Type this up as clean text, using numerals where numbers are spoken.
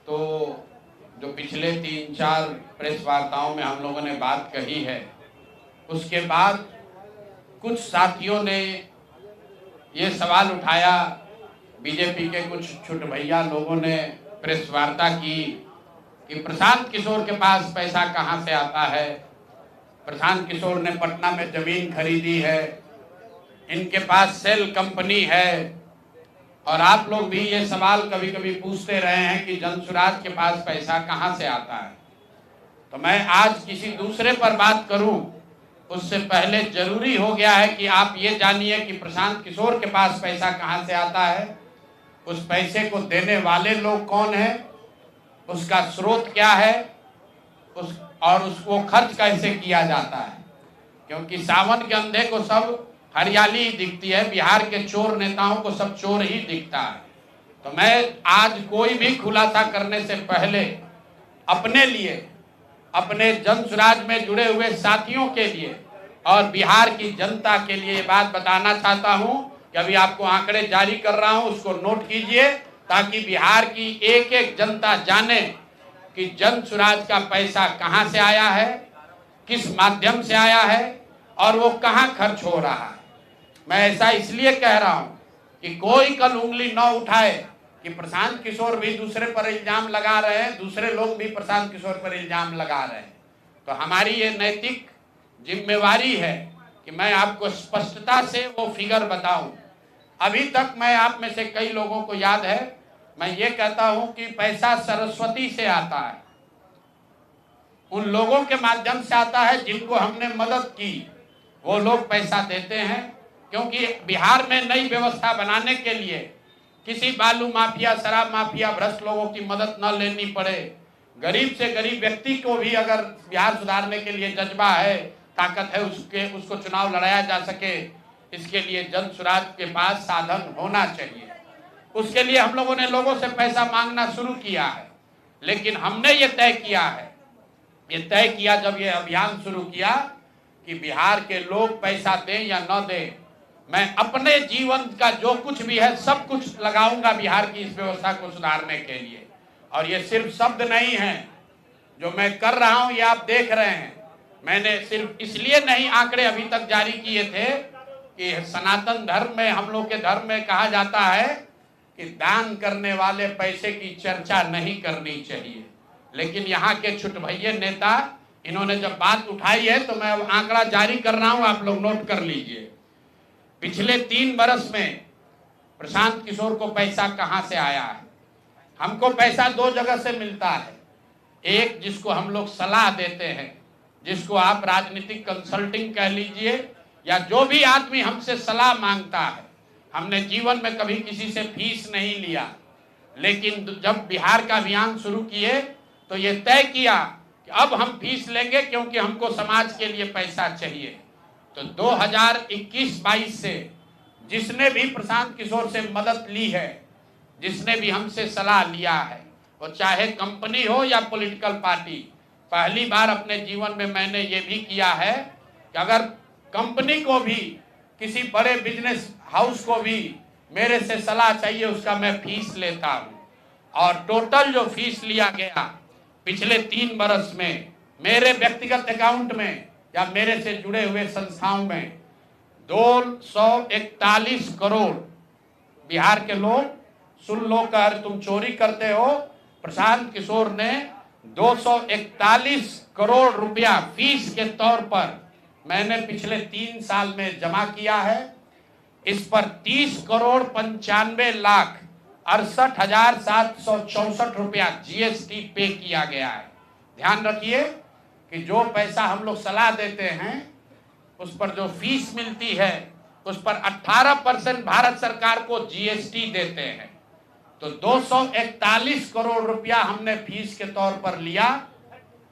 तो जो पिछले 3-4 प्रेस वार्ताओं में हम लोगों ने बात कही है, उसके बाद कुछ साथियों ने ये सवाल उठाया, बीजेपी के कुछ छुट भैया लोगों ने प्रेस वार्ता की कि प्रशांत किशोर के पास पैसा कहाँ से आता है। प्रशांत किशोर ने पटना में जमीन खरीदी है, इनके पास सेल कंपनी है। और आप लोग भी ये सवाल कभी कभी पूछते रहे हैं कि जनसुराज के पास पैसा कहाँ से आता है। तो मैं आज किसी दूसरे पर बात करूं उससे पहले जरूरी हो गया है कि आप ये जानिए कि प्रशांत किशोर के पास पैसा कहाँ से आता है, उस पैसे को देने वाले लोग कौन हैं, उसका स्रोत क्या है, उसको खर्च कैसे किया जाता है। क्योंकि सावन के अंधे को सब हरियाली ही दिखती है, बिहार के चोर नेताओं को सब चोर ही दिखता है। तो मैं आज कोई भी खुलासा करने से पहले अपने लिए, अपने जनसुराज में जुड़े हुए साथियों के लिए और बिहार की जनता के लिए ये बात बताना चाहता हूं कि अभी आपको आंकड़े जारी कर रहा हूं, उसको नोट कीजिए ताकि बिहार की एक एक जनता जाने कि जनसुराज का पैसा कहां से आया है, किस माध्यम से आया है और वो कहां खर्च हो रहा है। मैं ऐसा इसलिए कह रहा हूं कि कोई कल उंगली न उठाए कि प्रशांत किशोर भी दूसरे पर इल्जाम लगा रहे हैं, दूसरे लोग भी प्रशांत किशोर पर इल्जाम लगा रहे हैं। तो हमारी ये नैतिक जिम्मेवारी है कि मैं आपको स्पष्टता से वो फिगर बताऊं। अभी तक मैं आप में से कई लोगों को याद है, मैं ये कहता हूं कि पैसा सरस्वती से आता है, उन लोगों के माध्यम से आता है जिनको हमने मदद की, वो लोग पैसा देते हैं। क्योंकि बिहार में नई व्यवस्था बनाने के लिए किसी बालू माफिया, शराब माफिया, भ्रष्ट लोगों की मदद न लेनी पड़े, गरीब से गरीब व्यक्ति को भी अगर बिहार सुधारने के लिए जज्बा है, ताकत है, उसको चुनाव लड़ाया जा सके, इसके लिए जनसुराज के पास साधन होना चाहिए। उसके लिए हम लोगों ने लोगों से पैसा मांगना शुरू किया है, लेकिन हमने ये तय किया जब ये अभियान शुरू किया कि बिहार के लोग पैसा दें या न दें, मैं अपने जीवन का जो कुछ भी है सब कुछ लगाऊंगा बिहार की इस व्यवस्था को सुधारने के लिए। और ये सिर्फ शब्द नहीं है जो मैं कर रहा हूं, ये आप देख रहे हैं। मैंने सिर्फ इसलिए नहीं आंकड़े अभी तक जारी किए थे कि सनातन धर्म में, हम लोग के धर्म में कहा जाता है कि दान करने वाले पैसे की चर्चा नहीं करनी चाहिए। लेकिन यहाँ के छुट भैये नेता, इन्होंने जब बात उठाई है तो मैं अब आंकड़ा जारी कर रहा हूं, आप लोग नोट कर लीजिए। पिछले 3 बरस में प्रशांत किशोर को पैसा कहां से आया है। हमको पैसा 2 जगह से मिलता है। एक, जिसको हम लोग सलाह देते हैं, जिसको आप राजनीतिक कंसल्टिंग कह लीजिए, या जो भी आदमी हमसे सलाह मांगता है। हमने जीवन में कभी किसी से फीस नहीं लिया, लेकिन जब बिहार का अभियान शुरू किए तो ये तय किया कि अब हम फीस लेंगे क्योंकि हमको समाज के लिए पैसा चाहिए। तो 2021-22 से जिसने भी प्रशांत किशोर से मदद ली है, जिसने भी हमसे सलाह लिया है, वो चाहे कंपनी हो या पॉलिटिकल पार्टी, पहली बार अपने जीवन में मैंने ये भी किया है कि अगर कंपनी को भी, किसी बड़े बिजनेस हाउस को भी मेरे से सलाह चाहिए, उसका मैं फीस लेता हूँ। और टोटल जो फीस लिया गया पिछले 3 बरस में मेरे व्यक्तिगत अकाउंट में या मेरे से जुड़े हुए संस्थाओं में 241 करोड़। बिहार के लोग सुन लो, कर तुम चोरी करते हो, प्रशांत किशोर ने 241 करोड़ रुपया फीस के तौर पर मैंने पिछले 3 साल में जमा किया है। इस पर 30 करोड़ 95 लाख 68,764 रुपया जीएसटी पे किया गया है। ध्यान रखिए कि जो पैसा हम लोग सलाह देते हैं, उस पर जो फीस मिलती है, उस पर 18% भारत सरकार को जीएसटी देते हैं। तो 241 करोड़ रुपया हमने फीस के तौर पर लिया।